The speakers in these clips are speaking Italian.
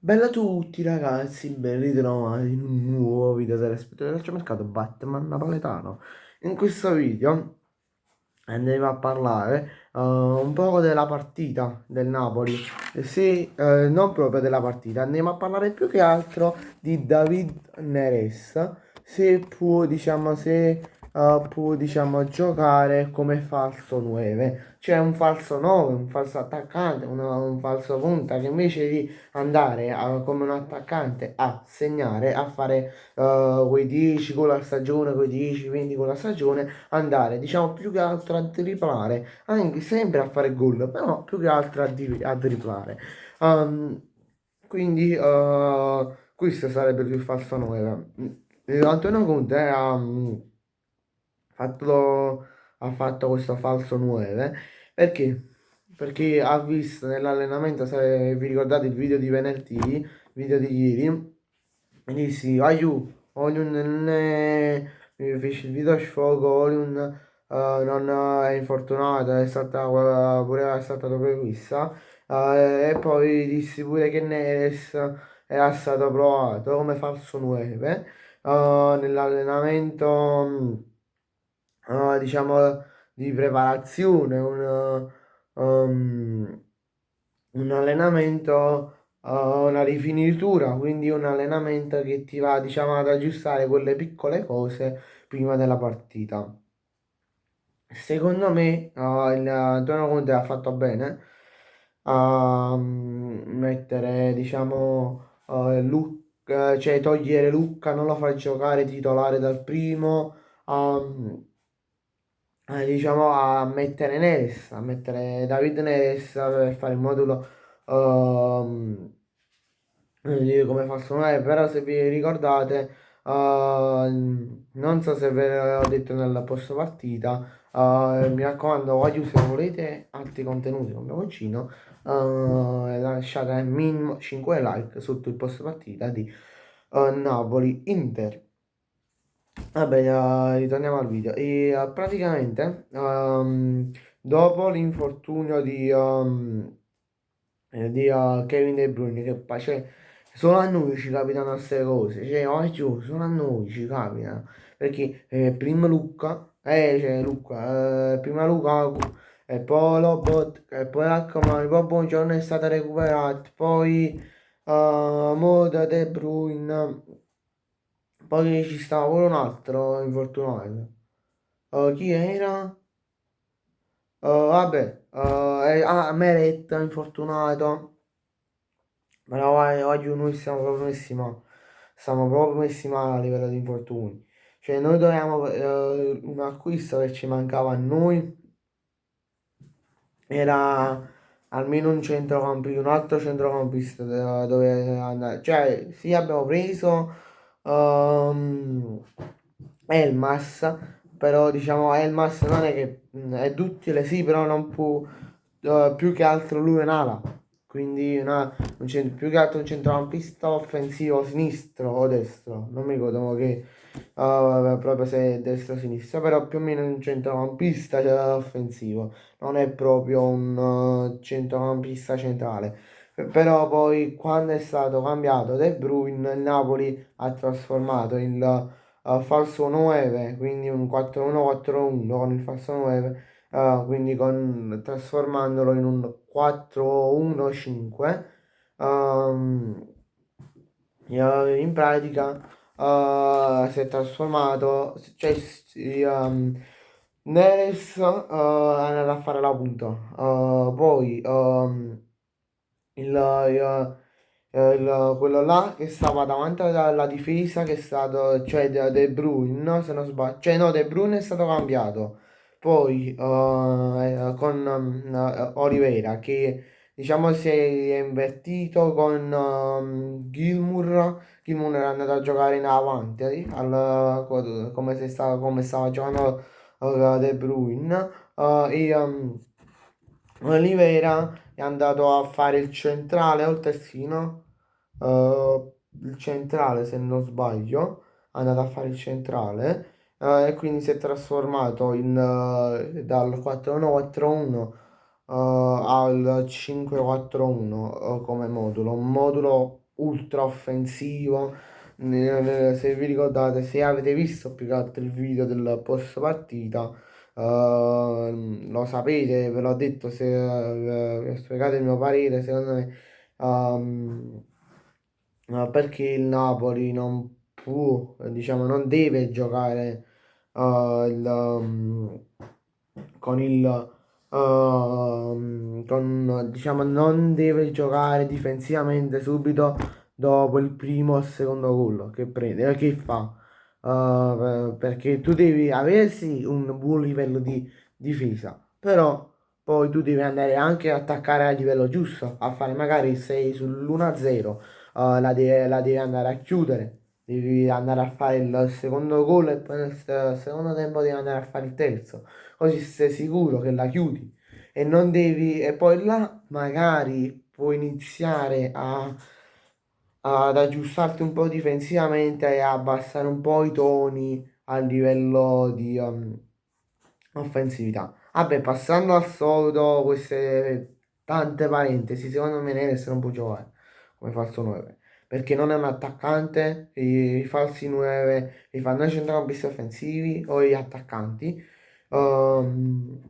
Bella a tutti ragazzi, ben ritrovati in un nuovo video telespettore del calciomercato Batman napoletano. In questo video andremo a parlare un po' della partita del Napoli. Sì, non proprio della partita, andremo a parlare più che altro di David Neres, se può, diciamo, se può, diciamo, giocare come falso 9. C'è un falso 9, un falso attaccante, un falso punta che invece di andare come un attaccante a segnare, a fare quei 10 gol a stagione, quei 10-20 gol a stagione, andare diciamo più che altro a driblare, anche sempre a fare gol, però più che altro a driblare. Um, quindi questo sarebbe più falso 9. Antonio Conte fatto, ha fatto questo falso 9 perché? Perché ha visto nell'allenamento, se vi ricordate il video di venerdì, video di ieri, mi dissi, aiù, Oliun non è, mi fece il video a sfogo, Oliun non è infortunato, è stata pure è stata prevista, e poi dissi pure che Neres era stato provato come falso 9 nell'allenamento diciamo di preparazione, un allenamento, una rifinitura, quindi un allenamento che ti va, diciamo, ad aggiustare quelle piccole cose prima della partita. Secondo me, il Antonio Conte ha fatto bene a mettere, diciamo, cioè togliere Lucca, non lo fa giocare titolare dal primo, diciamo a mettere Neres, a mettere David Neres per fare il modulo come falso 9, però se vi ricordate, non so se ve l'ho detto nella post partita, mi raccomando, voglio se volete altri contenuti con mio cugino, lasciate minimo 5 like sotto il post partita di Napoli-Inter. Vabbè, ritorniamo al video. Praticamente, dopo l'infortunio di Kevin De Bruyne, che poi, cioè, solo a noi ci capitano queste cose, cioè, oggi solo a noi ci capitano, perché prima Luca, prima Lukaku, e poi Lobot, e poi Raccomanni, poi Buongiorno è stato recuperato, poi Moda De Bruyne, poi ci stava pure un altro infortunato. Chi era? Vabbè, Meret infortunato. Però oggi noi stiamo proprio messi male a livello di infortuni. Cioè noi dovevamo un acquisto che ci mancava a noi era almeno un altro centrocampista dove andare. Cioè sì abbiamo preso Elmas, però diciamo Elmas non è che è duttile sì, però non può più che altro lui è un'ala. Quindi più che altro un centrocampista offensivo sinistro o destro, non mi ricordo mo che proprio se è destro o sinistra, però più o meno un centrocampista offensivo, non è proprio un centrocampista centrale. Però poi quando è stato cambiato De Bruyne, il Napoli ha trasformato il falso 9, quindi un 4-1-4-1 con il falso 9, trasformandolo in un 4-1-5. ehm, In pratica si è trasformato, cioè Neres è andato a fare la punta. Poi quello là che stava davanti alla difesa, che è stato, cioè De Bruyne, se non sbaglio, cioè no, De Bruyne è stato cambiato. Poi con Oliveira che diciamo si è invertito con Gilmour è andato a giocare in avanti, come stava giocando De Bruyne. Oliveira è andato a fare il centrale o il terzino, il centrale se non sbaglio, è andato a fare il centrale e quindi si è trasformato dal 4-1-4-1 al 5-4-1 come modulo, un modulo ultra offensivo. Se vi ricordate, se avete visto più che altro il video del post partita, lo sapete, ve l'ho detto, se vi ho spiegato il mio parere, secondo me, ehm, perché il Napoli non può, diciamo, non deve giocare con diciamo, non deve giocare difensivamente subito dopo il primo o il secondo gol che prende, che fa. Perché tu devi avere sì un buon livello di difesa, però poi tu devi andare anche a attaccare a livello giusto, a fare magari 6 sull'1-0, la devi andare a chiudere, devi andare a fare il secondo gol e poi nel secondo tempo devi andare a fare il terzo, così sei sicuro che la chiudi e non devi, e poi là magari puoi iniziare ad aggiustarti un po' difensivamente e abbassare un po' i toni a livello di offensività. Vabbè, passando al solito, queste tante parentesi, secondo me Neres non può giocare come falso 9, perché non è un attaccante, i falsi 9 li fanno i centrocampisti offensivi o gli attaccanti. Ehm,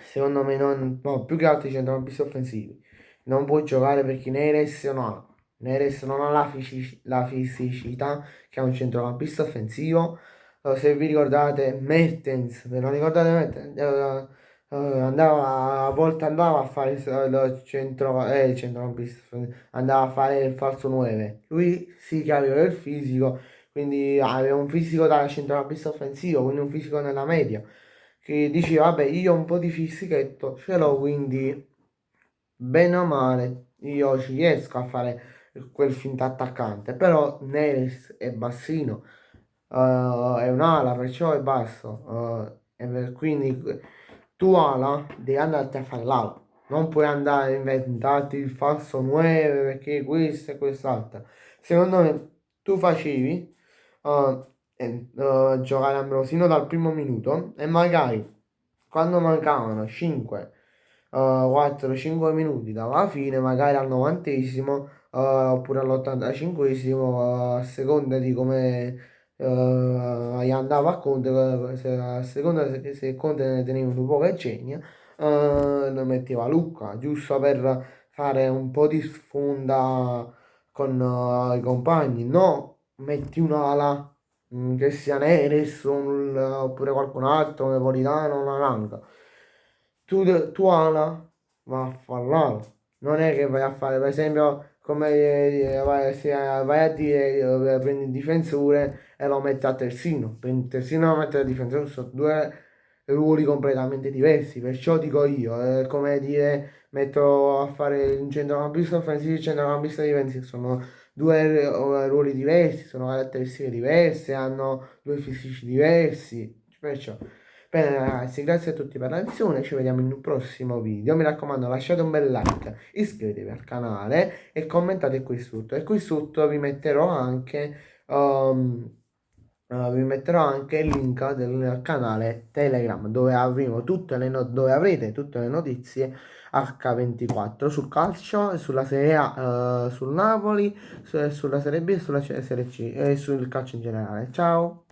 Secondo me non, no, più che altro i centrocampisti offensivi. Non può giocare perché Neres non ha la fisicità che ha un centrocampista offensivo. Se vi ricordate Mertens, ve lo ricordate Mertens? A volte andava a fare il centrocampista, andava a fare il falso 9. Lui sì che aveva il fisico, quindi aveva un fisico da centrocampista offensivo, quindi un fisico nella media che diceva, vabbè, io ho un po' di fisichetto, ce l'ho, quindi bene o male io ci riesco a fare quel finto attaccante, però Neres è bassino, è un'ala, perciò è basso, quindi tu ala devi andarti a fare l'ala, non puoi andare a inventarti il falso 9 perché questo e quest'altro. Secondo me tu facevi giocare Ambrosino dal primo minuto e magari quando mancavano 5, 4-5 minuti dalla fine, magari al 90esimo oppure all'85esimo, a seconda di come gli andava a Conte, a seconda se Conte ne teneva un po' che genia, lo metteva Lucca, giusto per fare un po' di sfonda con i compagni, no, metti un'ala che sia Neres oppure qualcun altro, Napolitano, una Langa. Tu ala va a fallare, non è che vai a fare, per esempio, come vai a dire, prendi il difensore e lo metti a terzino, prendi il terzino e lo metti a difensore, sono due ruoli completamente diversi, perciò dico io, è come dire, metto a fare un centrocampista offensivo e un centrocampista difensivo, sono due ruoli diversi, sono caratteristiche diverse, hanno due fisici diversi, perciò. Bene ragazzi, grazie a tutti per la visione, ci vediamo in un prossimo video, mi raccomando lasciate un bel like, iscrivetevi al canale e commentate qui sotto, e qui sotto vi metterò anche il link del canale Telegram dove avrete tutte le notizie H24 sul calcio, sulla Serie A, sul Napoli, sulla Serie B e sulla Serie C e sul calcio in generale. Ciao!